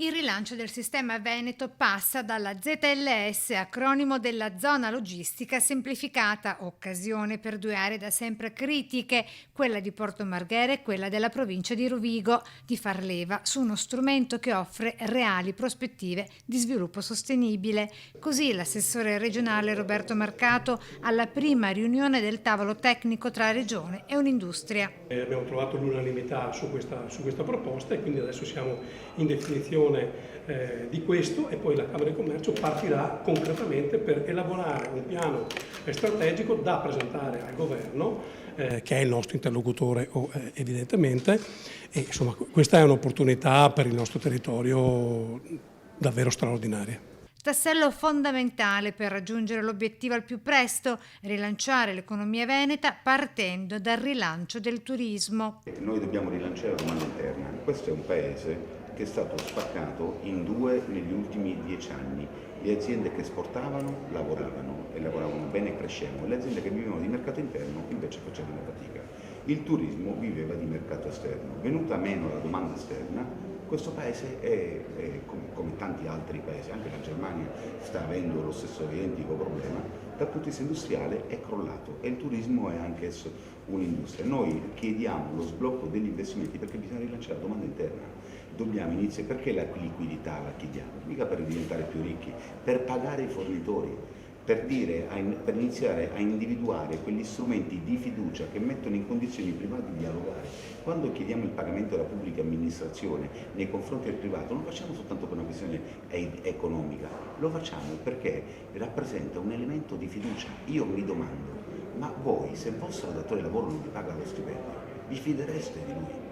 Il rilancio del sistema Veneto passa dalla ZLS, acronimo della zona logistica semplificata, occasione per due aree da sempre critiche, quella di Porto Marghera e quella della provincia di Rovigo, di far leva su uno strumento che offre reali prospettive di sviluppo sostenibile. Così l'assessore regionale Roberto Marcato alla prima riunione del tavolo tecnico tra Regione e Unindustria. Abbiamo trovato l'unanimità su questa proposta e quindi adesso siamo in definizione di questo e poi la Camera di Commercio partirà concretamente per elaborare un piano strategico da presentare al Governo, che è il nostro interlocutore evidentemente, e insomma questa è un'opportunità per il nostro territorio davvero straordinaria. Tassello fondamentale per raggiungere l'obiettivo al più presto, rilanciare l'economia veneta partendo dal rilancio del turismo. Noi dobbiamo rilanciare la domanda interna. Questo è un paese che è stato spaccato in due negli ultimi 10 anni. Le aziende che esportavano lavoravano e lavoravano bene e crescevano, le aziende che vivevano di mercato interno invece facevano fatica. Il turismo viveva di mercato esterno. Venuta meno la domanda esterna, questo paese è come tanti altri paesi, anche la Germania sta avendo lo stesso identico problema, dal punto di vista industriale è crollato e il turismo è anch'esso un'industria. Noi chiediamo lo sblocco degli investimenti perché bisogna rilanciare la domanda interna. Dobbiamo iniziare, perché la liquidità la chiediamo? Mica per diventare più ricchi, per pagare i fornitori. Per iniziare a individuare quegli strumenti di fiducia che mettono in condizioni i privati di dialogare. Quando chiediamo il pagamento della pubblica amministrazione nei confronti del privato non lo facciamo soltanto per una questione economica, lo facciamo perché rappresenta un elemento di fiducia. Io mi domando, ma voi se il vostro datore di lavoro non vi paga lo stipendio, vi fidereste di lui?